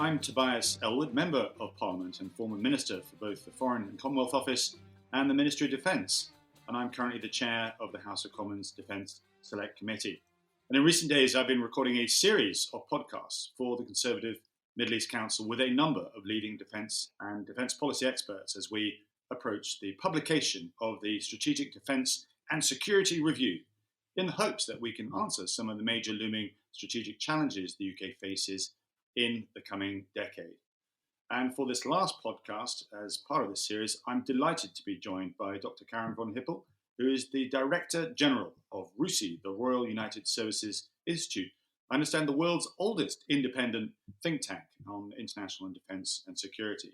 I'm Tobias Ellwood, Member of Parliament and former Minister for both the Foreign and Commonwealth Office and the Ministry of Defence, and I'm currently the Chair of the House of Commons Defence Select Committee. And in recent days, I've been recording a series of podcasts for the Conservative Middle East Council with a number of leading defence and defence policy experts as we approach the publication of the Strategic Defence and Security Review, in the hopes that we can answer some of the major looming strategic challenges the UK faces in the coming decade. And for this last podcast, as part of this series, I'm delighted to be joined by Dr. Karin von Hippel, who is the Director General of RUSI, the Royal United Services Institute. I understand the world's oldest independent think tank on international and defence and security.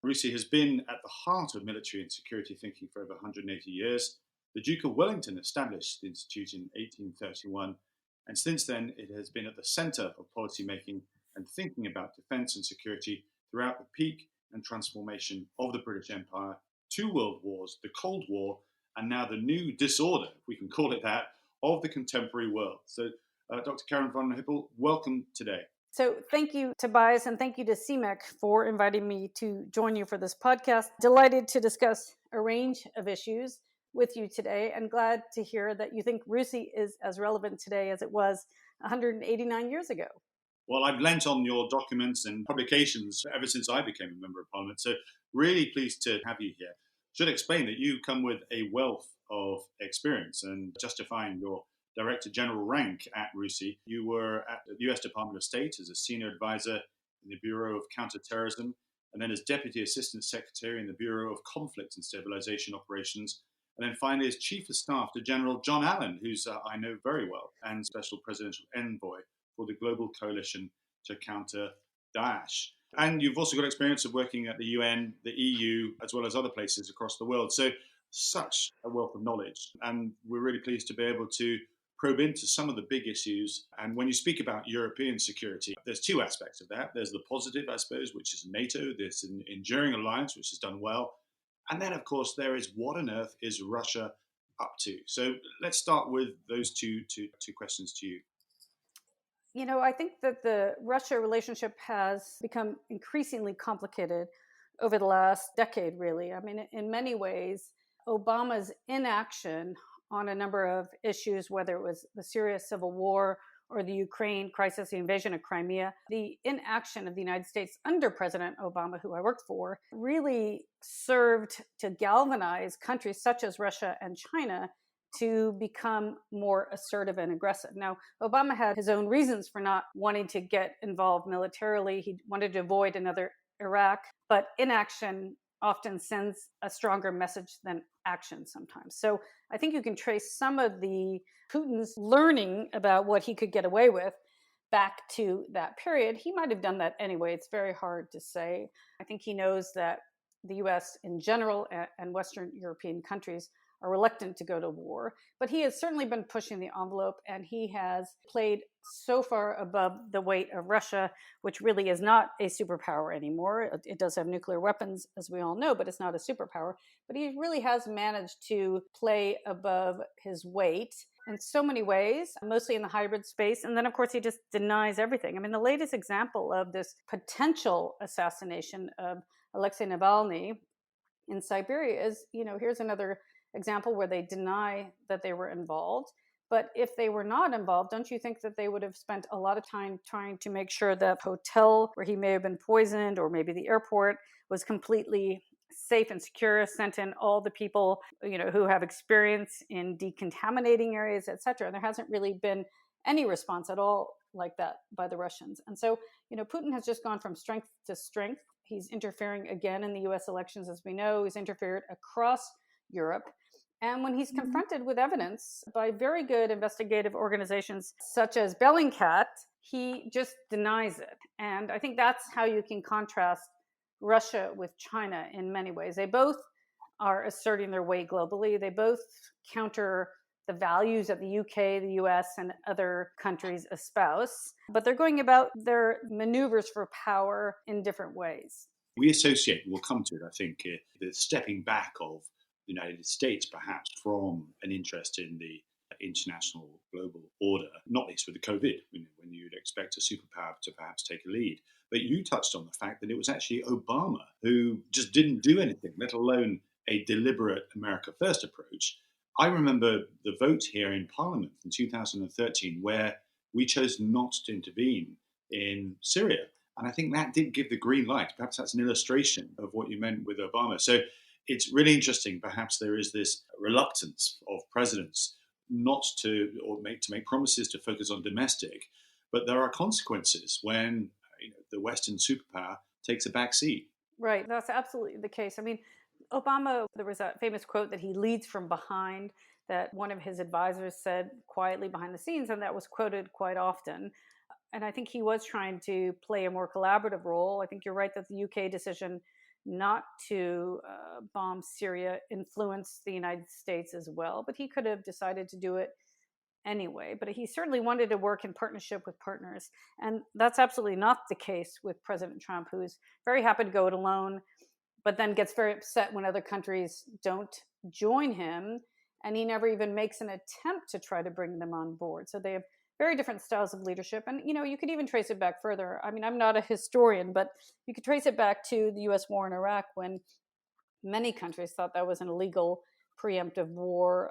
RUSI has been at the heart of military and security thinking for over 180 years. The Duke of Wellington established the institute in 1831, and since then it has been at the centre of policy making and thinking about defence and security throughout the peak and transformation of the British Empire, 2 world wars, the Cold War, and now the new disorder, if we can call it that, of the contemporary world. So, Dr. Karin von Hippel, welcome today. So thank you, Tobias, and thank you to CMEC for inviting me to join you for this podcast. Delighted to discuss a range of issues with you today, and glad to hear that you think RUSI is as relevant today as it was 189 years ago. Well, I've lent on your documents and publications ever since I became a Member of Parliament, so really pleased to have you here. Should explain that you come with a wealth of experience, and justifying your Director General rank at RUSI, you were at the US Department of State as a Senior Advisor in the Bureau of Counterterrorism, and then as Deputy Assistant Secretary in the Bureau of Conflict and Stabilization Operations, and then finally as Chief of Staff to General John Allen, who's I know very well, and Special Presidential Envoy for the Global Coalition to Counter Daesh. And you've also got experience of working at the UN, the EU, as well as other places across the world. So such a wealth of knowledge. And we're really pleased to be able to probe into some of the big issues. And when you speak about European security, there's 2 aspects of that. There's the positive, I suppose, which is NATO, this enduring alliance, which has done well. And then, of course, there is what on earth is Russia up to? So let's start with those two questions to you. You know, I think that the Russia relationship has become increasingly complicated over the last decade, really. I mean, in many ways, Obama's inaction on a number of issues, whether it was the Syria civil war or the Ukraine crisis, the invasion of Crimea, the inaction of the United States under President Obama, who I worked for, really served to galvanize countries such as Russia and China to become more assertive and aggressive. Now, Obama had his own reasons for not wanting to get involved militarily. He wanted to avoid another Iraq, but inaction often sends a stronger message than action sometimes. So I think you can trace some of the Putin's learning about what he could get away with back to that period. He might have done that anyway. It's very hard to say. I think he knows that the US in general and Western European countries are reluctant to go to war, but he has certainly been pushing the envelope, and he has played so far above the weight of Russia, which really is not a superpower anymore. It does have nuclear weapons, as we all know, but it's not a superpower. But he really has managed to play above his weight in so many ways, mostly in the hybrid space. And then, of course, he just denies everything. I mean, the latest example of this potential assassination of Alexei Navalny in Siberia is, here's another example where they deny that they were involved. But if they were not involved, don't you think that they would have spent a lot of time trying to make sure that hotel where he may have been poisoned, or maybe the airport, was completely safe and secure, sent in all the people, who have experience in decontaminating areas, et cetera. And there hasn't really been any response at all like that by the Russians. And so, Putin has just gone from strength to strength. He's interfering again in the US elections, as we know. He's interfered across Europe. And when he's confronted with evidence by very good investigative organizations such as Bellingcat, he just denies it. And I think that's how you can contrast Russia with China in many ways. They both are asserting their weight globally. They both counter the values that the UK, the US, and other countries espouse, but they're going about their maneuvers for power in different ways. We associate, we'll come to it, I think, the stepping back of the United States, perhaps, from an interest in the international global order, not least with the COVID, when you'd expect a superpower to perhaps take a lead. But you touched on the fact that it was actually Obama who just didn't do anything, let alone a deliberate America First approach. I remember the vote here in Parliament in 2013 where we chose not to intervene in Syria. And I think that did give the green light. Perhaps that's an illustration of what you meant with Obama. So it's really interesting. Perhaps there is this reluctance of presidents not to make promises to focus on domestic, but there are consequences when the Western superpower takes a back seat. Right, that's absolutely the case. I mean, Obama, there was a famous quote that he leads from behind that one of his advisors said quietly behind the scenes, and that was quoted quite often. And I think he was trying to play a more collaborative role. I think you're right that the UK decision not to bomb Syria influenced the United States as well, but he could have decided to do it anyway. But he certainly wanted to work in partnership with partners. And that's absolutely not the case with President Trump, who's very happy to go it alone, but then gets very upset when other countries don't join him. And he never even makes an attempt to try to bring them on board. So they have very different styles of leadership. And, you could even trace it back further. I mean, I'm not a historian, but you could trace it back to the US war in Iraq when many countries thought that was an illegal preemptive war.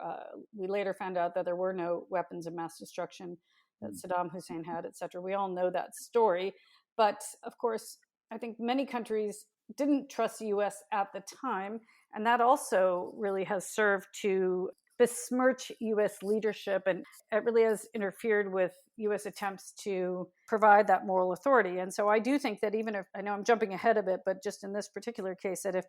We later found out that there were no weapons of mass destruction that Saddam Hussein had, et cetera. We all know that story. But of course, I think many countries didn't trust the US at the time. And that also really has served to besmirch US leadership, and it really has interfered with US attempts to provide that moral authority. And so I do think that even if, I know I'm jumping ahead a bit, but just in this particular case, that if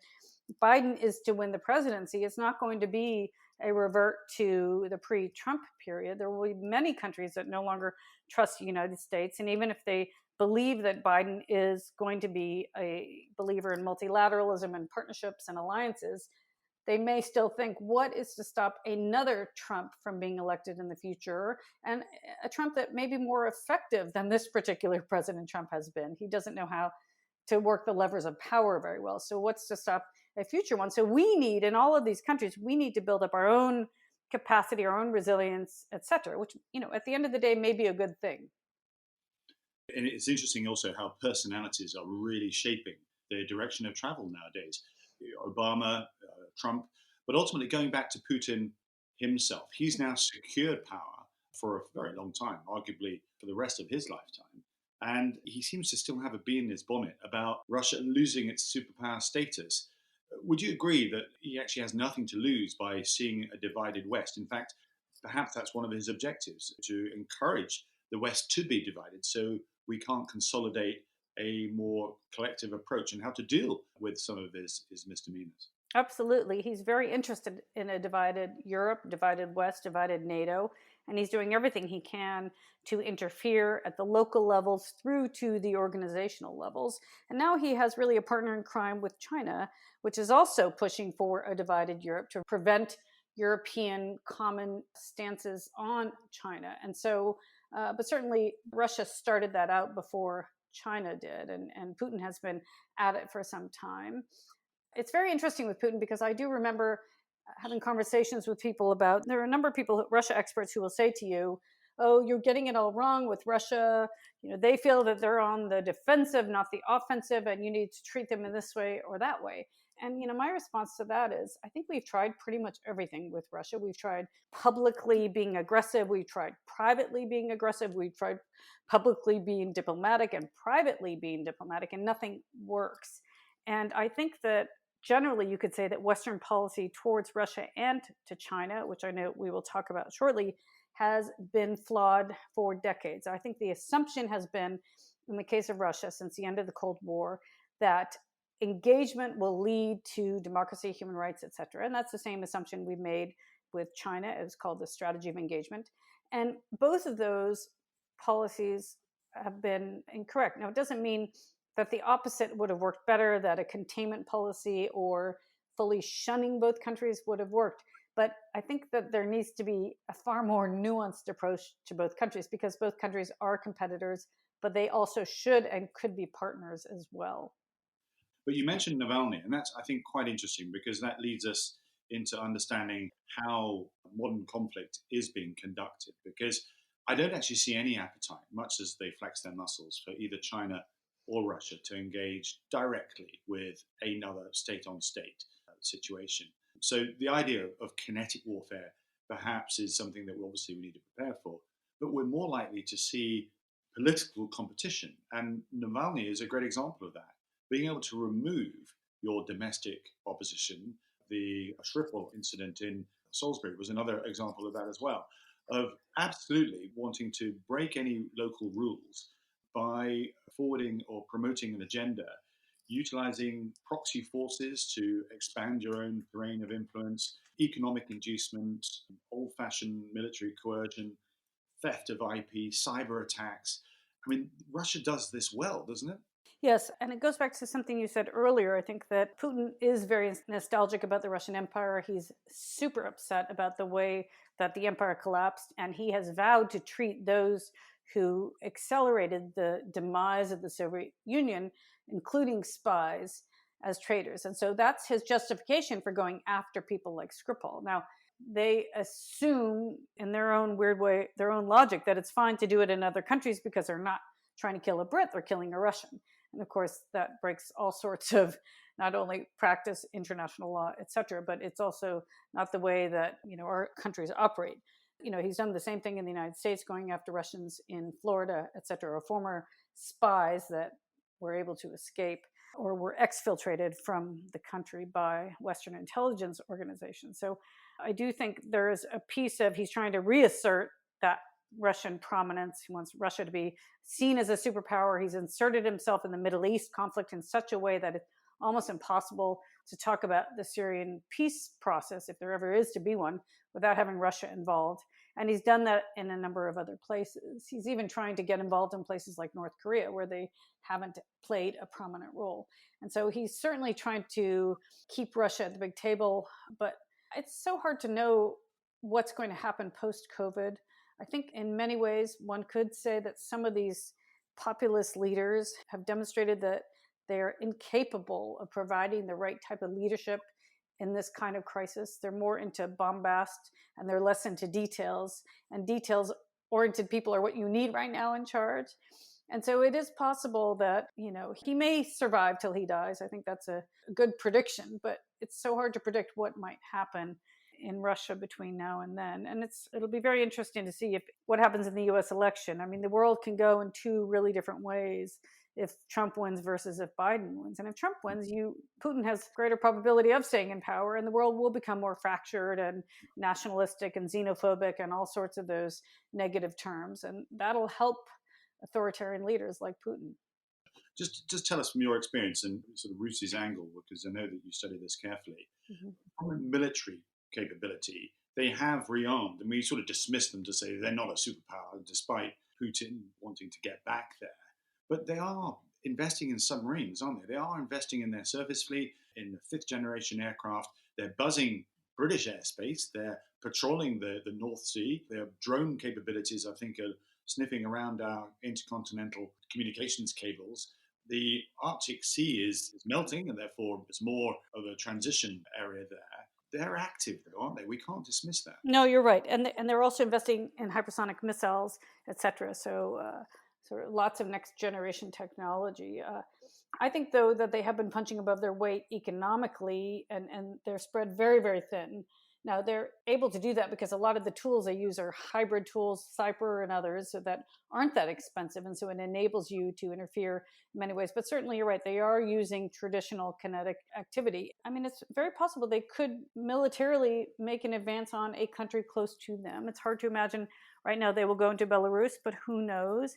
Biden is to win the presidency, it's not going to be a revert to the pre-Trump period. There will be many countries that no longer trust the United States. And even if they believe that Biden is going to be a believer in multilateralism and partnerships and alliances, they may still think, what is to stop another Trump from being elected in the future? And a Trump that may be more effective than this particular President Trump has been. He doesn't know how to work the levers of power very well. So what's to stop a future one? So we need, in all of these countries, we need to build up our own capacity, our own resilience, et cetera, which, at the end of the day may be a good thing. And it's interesting also how personalities are really shaping the direction of travel nowadays. Obama, Trump, but ultimately going back to Putin himself. He's now secured power for a very long time, arguably for the rest of his lifetime. And he seems to still have a bee in his bonnet about Russia losing its superpower status. Would you agree that he actually has nothing to lose by seeing a divided West? In fact, perhaps that's one of his objectives, to encourage the West to be divided so we can't consolidate a more collective approach and how to deal with some of his misdemeanors. Absolutely. He's very interested in a divided Europe, divided West, divided NATO, and he's doing everything he can to interfere at the local levels through to the organizational levels. And now he has really a partner in crime with China, which is also pushing for a divided Europe to prevent European common stances on China. And so, but certainly Russia started that out before China did, and Putin has been at it for some time. It's very interesting with Putin because I do remember having conversations with people about, there are a number of people, Russia experts, who will say to you, oh, you're getting it all wrong with Russia. They feel that they're on the defensive, not the offensive, and you need to treat them in this way or that way. And, my response to that is, I think we've tried pretty much everything with Russia. We've tried publicly being aggressive. We've tried privately being aggressive. We've tried publicly being diplomatic and privately being diplomatic, and nothing works. And I think that generally you could say that Western policy towards Russia and to China, which I know we will talk about shortly, has been flawed for decades. I think the assumption has been, in the case of Russia, since the end of the Cold War, that engagement will lead to democracy, human rights, et cetera. And that's the same assumption we've made with China. It's called the strategy of engagement. And both of those policies have been incorrect. Now, it doesn't mean that the opposite would have worked better, that a containment policy or fully shunning both countries would have worked. But I think that there needs to be a far more nuanced approach to both countries, because both countries are competitors, but they also should and could be partners as well. But you mentioned Navalny, and that's, I think, quite interesting because that leads us into understanding how modern conflict is being conducted, because I don't actually see any appetite, much as they flex their muscles, for either China or Russia to engage directly with another state on state situation. So the idea of kinetic warfare perhaps is something that we need to prepare for, but we're more likely to see political competition. And Navalny is a great example of that. Being able to remove your domestic opposition, the Skripal incident in Salisbury was another example of that as well, of absolutely wanting to break any local rules by forwarding or promoting an agenda, utilizing proxy forces to expand your own terrain of influence, economic inducement, old fashioned military coercion, theft of IP, cyber attacks. I mean, Russia does this well, doesn't it? Yes, and it goes back to something you said earlier. I think that Putin is very nostalgic about the Russian Empire. He's super upset about the way that the empire collapsed, and he has vowed to treat those who accelerated the demise of the Soviet Union, including spies, as traitors. And so that's his justification for going after people like Skripal. Now, they assume in their own weird way, their own logic, that it's fine to do it in other countries because they're not trying to kill a Brit, they're killing a Russian. And of course, that breaks all sorts of not only practice, international law, et cetera, but it's also not the way that, our countries operate. He's done the same thing in the United States, going after Russians in Florida, et cetera, or former spies that were able to escape or were exfiltrated from the country by Western intelligence organizations. So I do think there is a piece of he's trying to reassert that Russian prominence. He wants Russia to be seen as a superpower. He's inserted himself in the Middle East conflict in such a way that it's almost impossible to talk about the Syrian peace process, if there ever is to be one, without having Russia involved. And he's done that in a number of other places. He's even trying to get involved in places like North Korea, where they haven't played a prominent role. And so he's certainly trying to keep Russia at the big table, but it's so hard to know what's going to happen post-COVID. I think in many ways, one could say that some of these populist leaders have demonstrated that they're incapable of providing the right type of leadership in this kind of crisis. They're more into bombast and they're less into details. And details-oriented people are what you need right now in charge. And so it is possible that, he may survive till he dies. I think that's a good prediction, but it's so hard to predict what might happen in Russia between now and then. And it'll be very interesting to see what happens in the US election. I mean, the world can go in two really different ways if Trump wins versus if Biden wins. And if Trump wins, Putin has greater probability of staying in power, and the world will become more fractured and nationalistic and xenophobic and all sorts of those negative terms. And that'll help authoritarian leaders like Putin. Just tell us from your experience and sort of RUSI's angle, because I know that you study this carefully. Mm-hmm. From a military capability, they have rearmed, and we sort of dismiss them to say they're not a superpower, despite Putin wanting to get back there. But they are investing in submarines, aren't they? They are investing in their surface fleet, in the fifth generation aircraft. They're buzzing British airspace. They're patrolling the North Sea. Their drone capabilities, I think, are sniffing around our intercontinental communications cables. The Arctic Sea is melting, and therefore it's more of a transition area there. They're active, though, aren't they? We can't dismiss that. No, you're right. And they're also investing in hypersonic missiles, et cetera. So lots of next generation technology. I think, though, that they have been punching above their weight economically, and they're spread very, very thin. Now, they're able to do that because a lot of the tools they use are hybrid tools, Cyper and others, so that aren't that expensive. And so it enables you to interfere in many ways. But certainly you're right, they are using traditional kinetic activity. I mean, it's very possible they could militarily make an advance on a country close to them. It's hard to imagine right now they will go into Belarus, but who knows?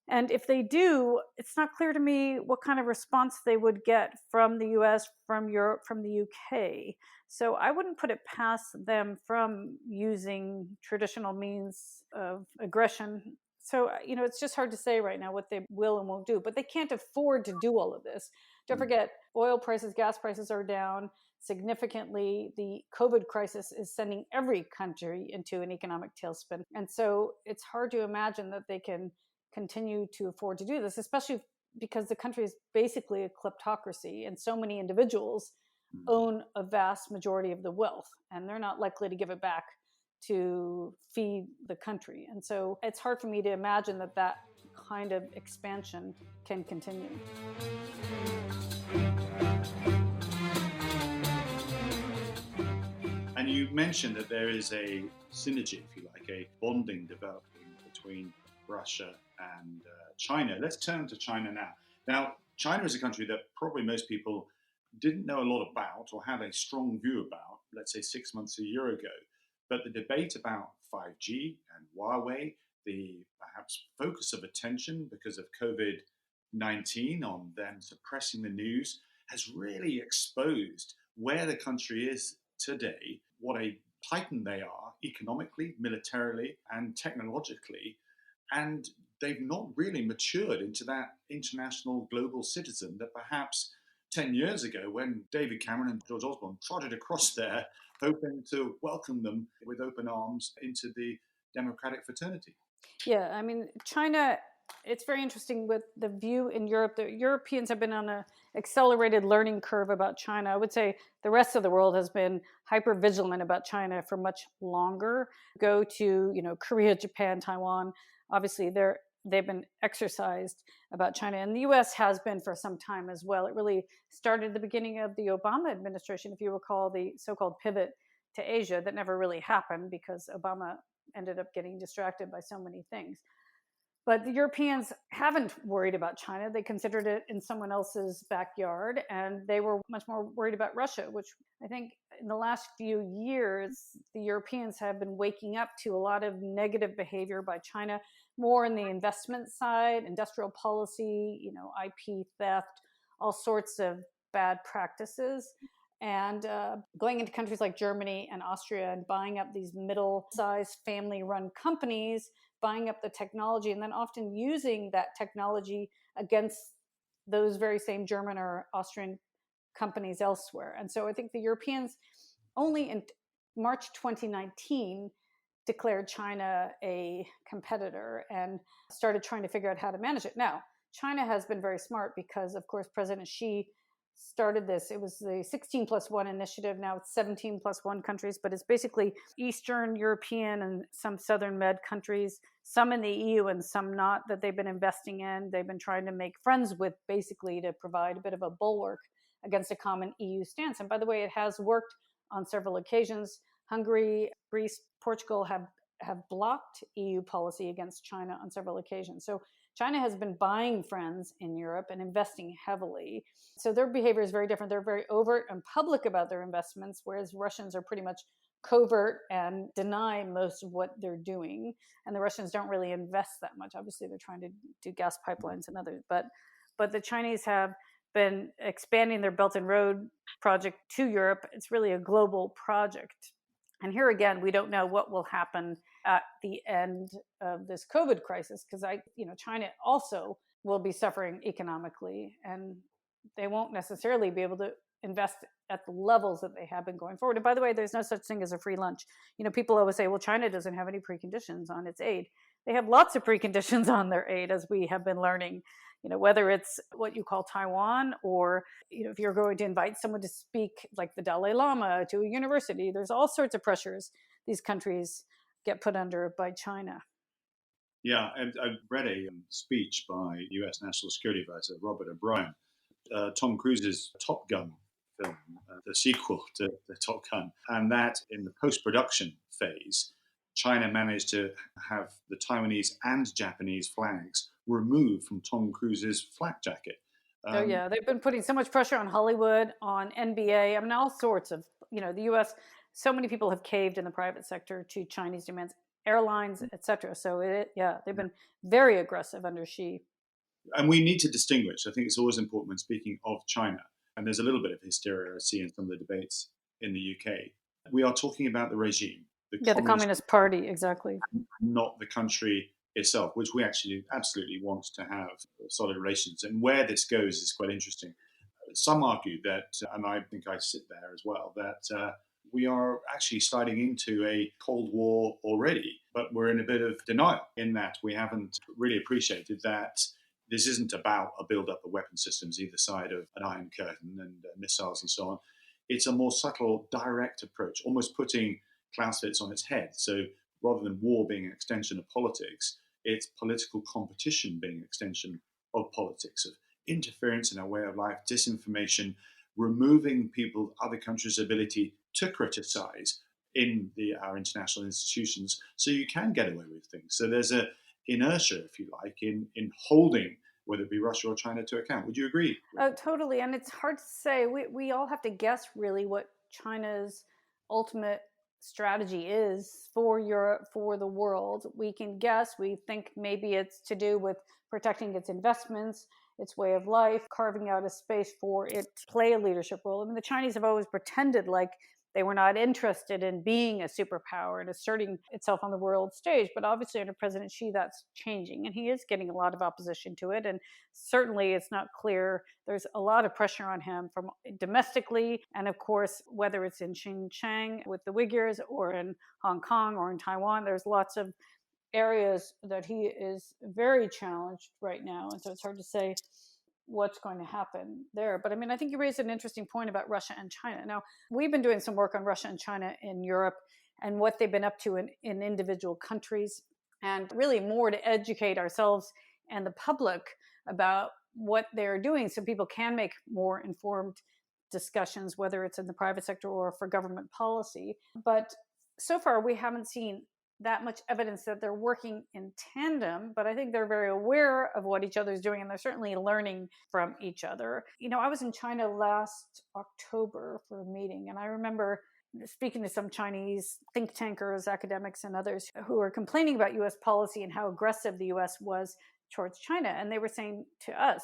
And if they do, it's not clear to me what kind of response they would get from the US, from Europe, from the UK. So I wouldn't put it past them from using traditional means of aggression. So, it's just hard to say right now what they will and won't do, but they can't afford to do all of this. Don't forget, oil prices, gas prices are down significantly. The COVID crisis is sending every country into an economic tailspin. And so it's hard to imagine that they can continue to afford to do this, especially because the country is basically a kleptocracy and so many individuals own a vast majority of the wealth, and they're not likely to give it back to feed the country. And so it's hard for me to imagine that that kind of expansion can continue. And you mentioned that there is a synergy, if you like, a bonding developing between Russia and China. Let's turn to China now. Now, China is a country that probably most people didn't know a lot about or had a strong view about, let's say 6 months, a year ago. But the debate about 5G and Huawei, the perhaps focus of attention because of COVID-19 on them suppressing the news, has really exposed where the country is today, what a titan they are economically, militarily, and technologically. And they've not really matured into that international global citizen that perhaps 10 years ago, when David Cameron and George Osborne trotted across there, hoping to welcome them with open arms into the democratic fraternity. Yeah, I mean, China, it's very interesting with the view in Europe. The Europeans have been on an accelerated learning curve about China. I would say the rest of the world has been hyper vigilant about China for much longer. Go to, Korea, Japan, Taiwan. Obviously, they've been exercised about China, and the U.S. has been for some time as well. It really started at the beginning of the Obama administration, if you recall, the so-called pivot to Asia that never really happened because Obama ended up getting distracted by so many things. But the Europeans haven't worried about China. They considered it in someone else's backyard, and they were much more worried about Russia, which I think in the last few years, the Europeans have been waking up to a lot of negative behavior by China, more in the investment side, industrial policy, IP theft, all sorts of bad practices. And going into countries like Germany and Austria and buying up these middle-sized family-run companies, buying up the technology, and then often using that technology against those very same German or Austrian companies elsewhere. And so I think the Europeans only in March 2019 declared China a competitor and started trying to figure out how to manage it. Now, China has been very smart because, of course, President Xi started this. It was the 16+1 initiative. Now it's 17+1 countries, but it's basically Eastern European and some Southern Med countries, some in the EU and some not, that they've been investing in. They've been trying to make friends with, basically to provide a bit of a bulwark against a common EU stance. And by the way, it has worked on several occasions. Hungary, Greece, Portugal have blocked EU policy against China on several occasions. So China has been buying friends in Europe and investing heavily. So their behavior is very different. They're very overt and public about their investments, whereas Russians are pretty much covert and deny most of what they're doing. And the Russians don't really invest that much. Obviously, they're trying to do gas pipelines and others. But the Chinese have been expanding their Belt and Road project to Europe. It's really a global project. And here again, we don't know what will happen at the end of this COVID crisis, because China also will be suffering economically, and they won't necessarily be able to invest at the levels that they have been going forward. And by the way, there's no such thing as a free lunch. People always say, well, China doesn't have any preconditions on its aid. They have lots of preconditions on their aid, as we have been learning. Whether it's what you call Taiwan, or, if you're going to invite someone to speak like the Dalai Lama to a university, there's all sorts of pressures these countries get put under by China. Yeah, and I read a speech by US National Security Advisor Robert O'Brien, Tom Cruise's Top Gun film, the sequel to the Top Gun, and that in the post-production phase, China managed to have the Taiwanese and Japanese flags removed from Tom Cruise's flak jacket. They've been putting so much pressure on Hollywood, on NBA, I mean, all sorts of, the U.S., so many people have caved in the private sector to Chinese demands, airlines, etc. So they've been very aggressive under Xi. And we need to distinguish. I think it's always important when speaking of China, and there's a little bit of hysteria I see in some of the debates in the UK. We are talking about the regime. The Communist Party, exactly. Not the country itself, which we actually absolutely want to have solid relations. And where this goes is quite interesting. Some argue that, and I think I sit there as well, that we are actually sliding into a Cold War already, but we're in a bit of denial in that we haven't really appreciated that this isn't about a build-up of weapon systems either side of an Iron Curtain and missiles and so on. it's a more subtle, direct approach, almost putting Clausewitz on its head. So rather than war being an extension of politics, it's political competition being an extension of politics, of interference in our way of life, disinformation, removing people, other countries' ability to criticize in our international institutions, so you can get away with things. So there's a inertia, if you like, in holding whether it be Russia or China to account. Would you agree? Oh, totally. And it's hard to say. We all have to guess really what China's ultimate strategy is for Europe, for the world. We can guess. We think maybe it's to do with protecting its investments, its way of life, carving out a space for it to play a leadership role. I mean, the Chinese have always pretended like they were not interested in being a superpower and asserting itself on the world stage. But obviously, under President Xi, that's changing. And he is getting a lot of opposition to it. And certainly, it's not clear. There's a lot of pressure on him from domestically. And of course, whether it's in Xinjiang with the Uyghurs or in Hong Kong or in Taiwan, there's lots of areas that he is very challenged right now. And so it's hard to say what's going to happen there. But I mean, I think you raised an interesting point about Russia and China. Now, we've been doing some work on Russia and China in Europe and what they've been up to in individual countries, and really more to educate ourselves and the public about what they're doing so people can make more informed discussions, whether it's in the private sector or for government policy. But so far, we haven't seen that much evidence that they're working in tandem, but I think they're very aware of what each other's doing, and they're certainly learning from each other. You know, I was in China last October for a meeting, and I remember speaking to some Chinese think tankers, academics, and others who were complaining about U.S. policy and how aggressive the U.S. was towards China. And they were saying to us,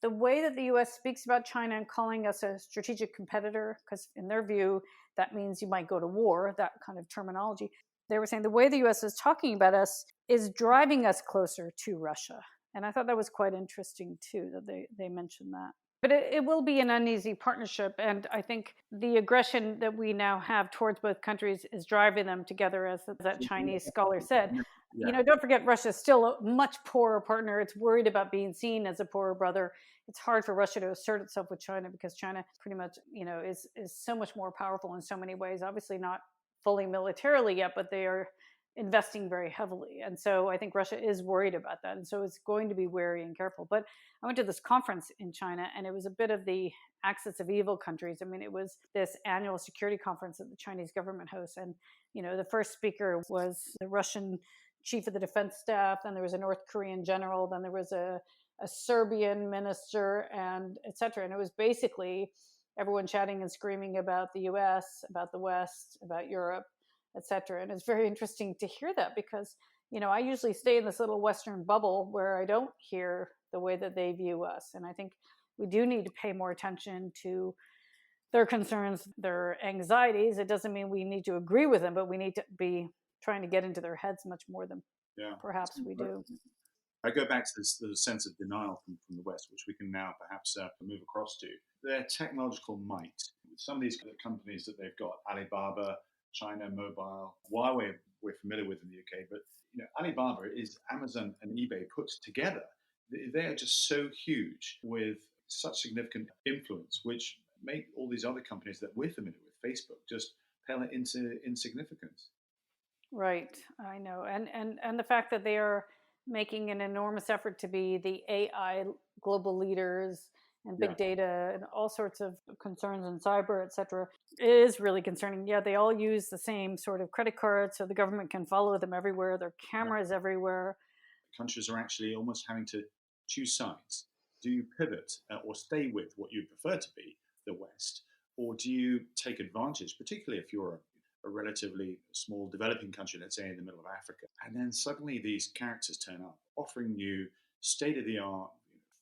the way that the U.S. speaks about China and calling us a strategic competitor, because in their view, that means you might go to war, that kind of terminology. They were saying the way the U.S. is talking about us is driving us closer to Russia. And I thought that was quite interesting, too, that they mentioned that. But it will be an uneasy partnership. And I think the aggression that we now have towards both countries is driving them together, as that Chinese scholar said. Yeah. You know, don't forget, Russia is still a much poorer partner. It's worried about being seen as a poorer brother. It's hard for Russia to assert itself with China because China pretty much, you know, is so much more powerful in so many ways. Obviously not fully militarily yet, but they are investing very heavily. And so I think Russia is worried about that. And so it's going to be wary and careful. But I went to this conference in China, and it was a bit of the axis of evil countries. I mean, it was this annual security conference that the Chinese government hosts. And, you know, the first speaker was the Russian chief of the defense staff. Then there was a North Korean general. Then there was a Serbian minister, and et cetera. And it was basically everyone chatting and screaming about the US, about the West, about Europe, et cetera. And it's very interesting to hear that because, you know, I usually stay in this little Western bubble where I don't hear the way that they view us. And I think we do need to pay more attention to their concerns, their anxieties. It doesn't mean we need to agree with them, but we need to be trying to get into their heads much more than perhaps we do. I go back to this sense of denial from the West, which we can now perhaps move across to. Their technological might. Some of these companies that they've got, Alibaba, China Mobile, Huawei, we're familiar with in the UK, but you know, Alibaba is Amazon and eBay put together. They are just so huge with such significant influence, which make all these other companies that we're familiar with, Facebook, just pale into insignificance. Right, I know, and the fact that they are making an enormous effort to be the AI global leaders and big data and all sorts of concerns in cyber, et cetera, is really concerning. Yeah, they all use the same sort of credit cards so the government can follow them everywhere. Their cameras everywhere. Countries are actually almost having to choose sides. Do you pivot or stay with what you prefer to be, the West, or do you take advantage, particularly if you're a relatively small developing country, let's say in the middle of Africa, and then suddenly these characters turn up offering you state-of-the-art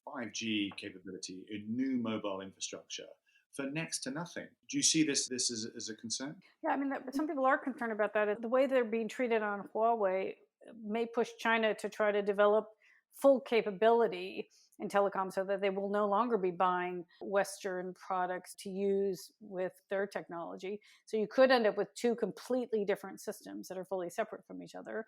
5G capability in new mobile infrastructure for next to nothing. Do you see this as a concern? Yeah, I mean, some people are concerned about that. The way they're being treated on Huawei may push China to try to develop full capability in telecom so that they will no longer be buying Western products to use with their technology. So you could end up with two completely different systems that are fully separate from each other.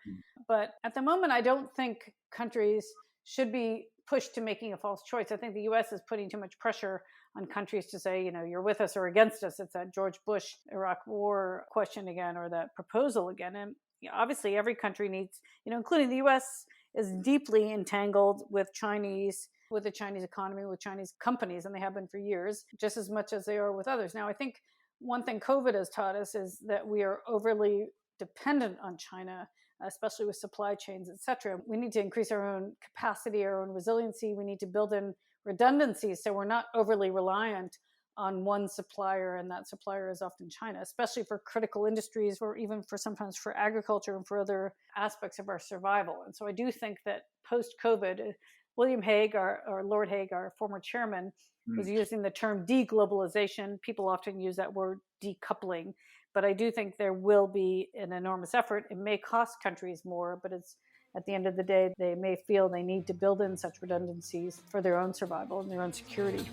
But at the moment, I don't think countries should be pushed to making a false choice. I think the US is putting too much pressure on countries to say, you're with us or against us. It's that George Bush Iraq war question again, or that proposal again. And obviously every country needs, including the US, is deeply entangled with the Chinese economy, with Chinese companies, and they have been for years, just as much as they are with others. Now, I think one thing COVID has taught us is that we are overly dependent on China, especially with supply chains, et cetera. We need to increase our own capacity, our own resiliency. We need to build in redundancies so we're not overly reliant on one supplier, and that supplier is often China, especially for critical industries, or even sometimes for agriculture and for other aspects of our survival. And so I do think that post-COVID, William Hague, or Lord Hague, our former chairman, was using the term deglobalization. People often use that word decoupling, but I do think there will be an enormous effort. It may cost countries more, but it's at the end of the day, they may feel they need to build in such redundancies for their own survival and their own security.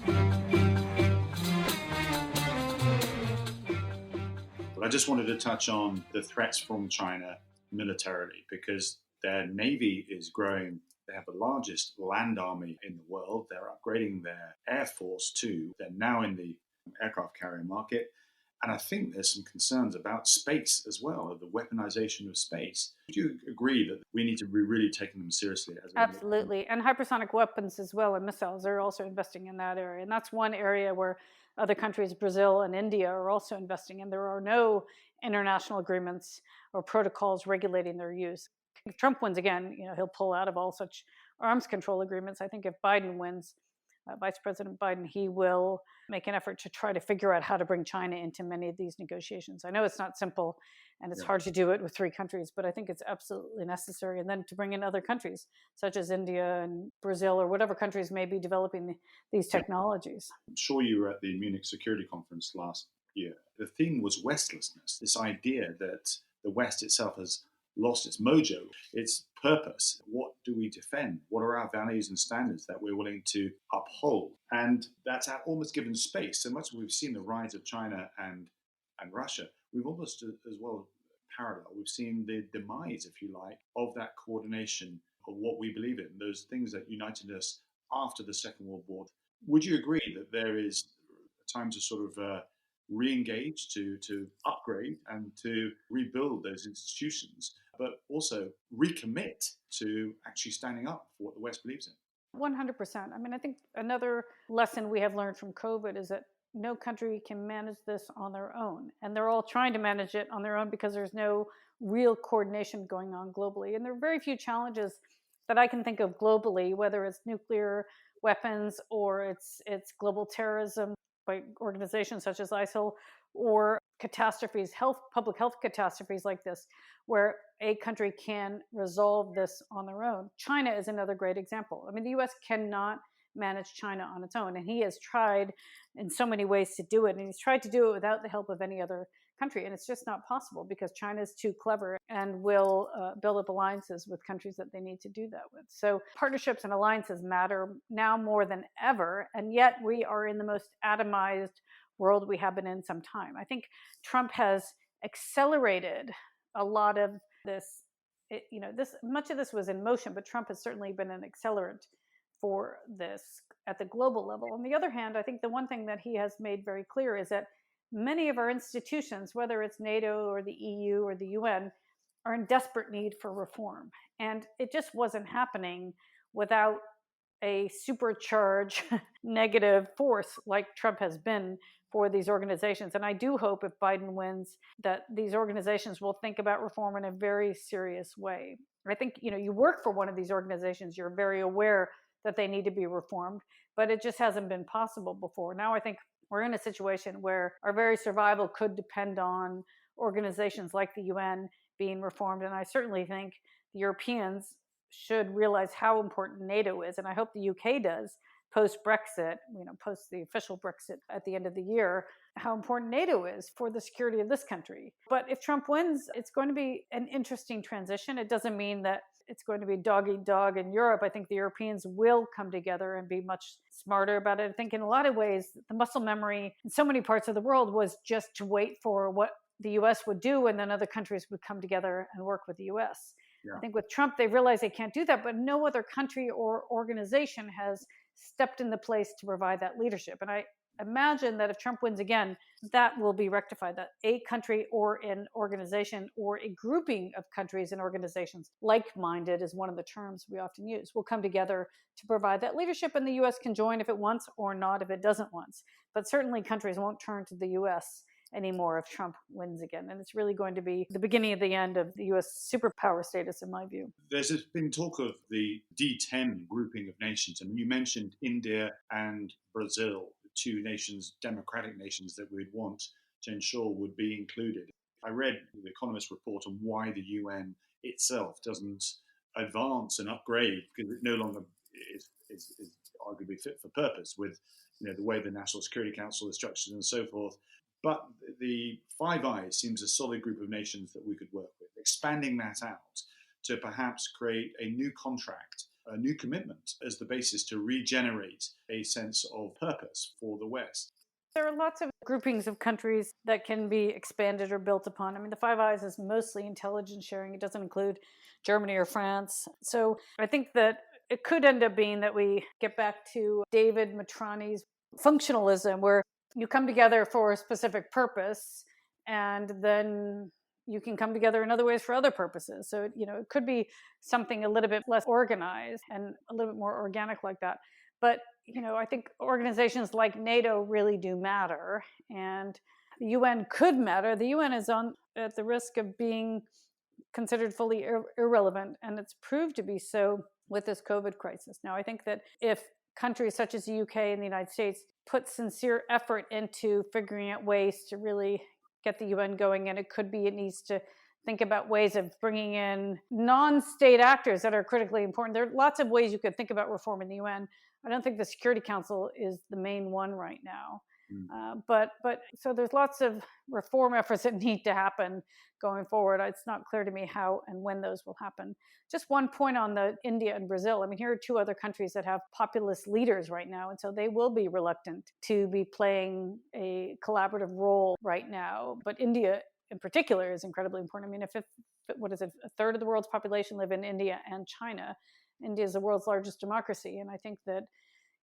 I just wanted to touch on the threats from China militarily, because their navy is growing. They have the largest land army in the world. They're upgrading their air force too. They're now in the aircraft carrier market. And I think there's some concerns about space as well, of the weaponization of space. Would you agree that we need to be really taking them seriously? Absolutely. And hypersonic weapons as well, and missiles, they're also investing in that area. And that's one area where other countries, Brazil and India, are also investing in. There are no international agreements or protocols regulating their use. If Trump wins again, he'll pull out of all such arms control agreements. I think if Biden wins, Vice President Biden, he will make an effort to try to figure out how to bring China into many of these negotiations. I know it's not simple, and it's hard to do it with 3 countries, but I think it's absolutely necessary. And then to bring in other countries, such as India and Brazil, or whatever countries may be developing these technologies. I'm sure you were at the Munich Security Conference last year. The theme was Westlessness, this idea that the West itself has lost its mojo, its purpose. What do we defend? What are our values and standards that we're willing to uphold? And that's almost given space. So much as we've seen the rise of China and Russia, we've almost as well parallel. We've seen the demise, if you like, of that coordination of what we believe in, those things that united us after the Second World War. Would you agree that there is time to sort of re-engage, to upgrade and to rebuild those institutions, but also recommit to actually standing up for what the West believes in? 100%. I mean, I think another lesson we have learned from COVID is that no country can manage this on their own. And they're all trying to manage it on their own because there's no real coordination going on globally. And there are very few challenges that I can think of globally, whether it's nuclear weapons or it's global terrorism by organizations such as ISIL, or catastrophes, public health catastrophes like this, where a country can resolve this on their own. China is another great example. I mean, the US cannot manage China on its own, and he has tried in so many ways to do it, and he's tried to do it without the help of any other country, and it's just not possible because China is too clever and will build up alliances with countries that they need to do that with. So partnerships and alliances matter now more than ever, and yet we are in the most atomized world we have been in some time. I think Trump has accelerated a lot of this. Much of this was in motion, but Trump has certainly been an accelerant for this at the global level. On the other hand, I think the one thing that he has made very clear is that many of our institutions, whether it's NATO or the EU or the UN, are in desperate need for reform. And it just wasn't happening without a supercharged negative force like Trump has been for these organizations. And I do hope if Biden wins that these organizations will think about reform in a very serious way. I think, you work for one of these organizations, you're very aware that they need to be reformed, but it just hasn't been possible before. Now I think we're in a situation where our very survival could depend on organizations like the UN being reformed. And I certainly think the Europeans should realize how important NATO is. And I hope the UK does post-Brexit, post the official Brexit at the end of the year, how important NATO is for the security of this country. But if Trump wins, it's going to be an interesting transition. It doesn't mean that it's going to be dog eat dog in Europe. I think the Europeans will come together and be much smarter about it. I think in a lot of ways, the muscle memory in so many parts of the world was just to wait for what the US would do, and then other countries would come together and work with the US. I think with Trump, they realize they can't do that, but no other country or organization has stepped in the place to provide that leadership. And I imagine that if Trump wins again, that will be rectified, that a country or an organization or a grouping of countries and organizations, like-minded is one of the terms we often use, will come together to provide that leadership, and the U.S. can join if it wants or not if it doesn't want. But certainly countries won't turn to the U.S. anymore if Trump wins again. And it's really going to be the beginning of the end of the U.S. superpower status, in my view. There's been talk of the D10 grouping of nations. I mean, you mentioned India and Brazil, two nations, democratic nations that we'd want to ensure would be included. I read the Economist report on why the UN itself doesn't advance and upgrade because it no longer is arguably fit for purpose with the way the National Security Council is structured and so forth. But the Five Eyes seems a solid group of nations that we could work with. Expanding that out to perhaps create a new contract, a new commitment as the basis to regenerate a sense of purpose for the West. There are lots of groupings of countries that can be expanded or built upon. I mean, the Five Eyes is mostly intelligence sharing. It doesn't include Germany or France. So I think that it could end up being that we get back to David Matrani's functionalism, where you come together for a specific purpose, and then you can come together in other ways for other purposes. So, it could be something a little bit less organized and a little bit more organic like that. But, I think organizations like NATO really do matter, and the UN could matter. The UN is at the risk of being considered fully irrelevant, and it's proved to be so with this COVID crisis. Now, I think that if countries such as the UK and the United States put sincere effort into figuring out ways to really get the UN going, and it needs to think about ways of bringing in non-state actors that are critically important. There are lots of ways you could think about reforming the UN. I don't think the Security Council is the main one right now. But so there's lots of reform efforts that need to happen going forward. It's not clear to me how and when those will happen. Just one point on the India and Brazil. I mean, here are two other countries that have populist leaders right now, and so they will be reluctant to be playing a collaborative role right now. But India in particular is incredibly important. I mean, a third of the world's population live in India and China. India is the world's largest democracy, and I think that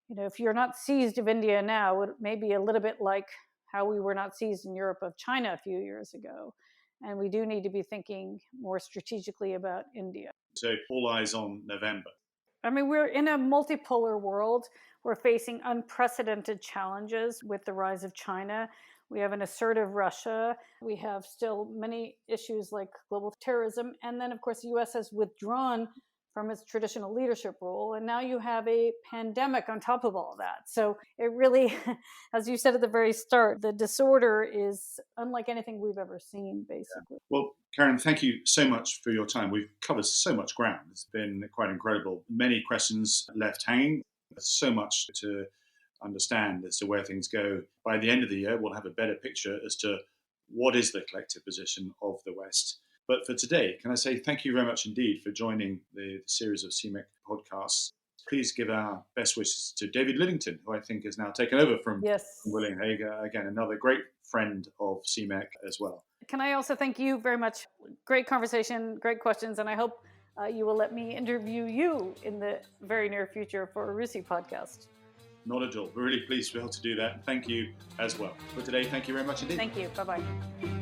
if you're not seized of India now, it may be a little bit like how we were not seized in Europe of China a few years ago. And we do need to be thinking more strategically about India. So all eyes on November. I mean, we're in a multipolar world. We're facing unprecedented challenges with the rise of China. We have an assertive Russia. We have still many issues like global terrorism. And then, of course, the U.S. has withdrawn from its traditional leadership role. And now you have a pandemic on top of all that. So it really, as you said at the very start, the disorder is unlike anything we've ever seen, basically. Well, Karin, thank you so much for your time. We've covered so much ground. It's been quite incredible. Many questions left hanging. There's so much to understand as to where things go. By the end of the year, we'll have a better picture as to what is the collective position of the West. But for today, can I say thank you very much indeed for joining the series of CMEC podcasts. Please give our best wishes to David Lidington, who I think has now taken over from William Hager. Again, another great friend of CMEC as well. Can I also thank you very much? Great conversation, great questions, and I hope you will let me interview you in the very near future for a RUSI podcast. Not at all. We're really pleased to be able to do that. Thank you as well. For today, thank you very much indeed. Thank you. Bye-bye.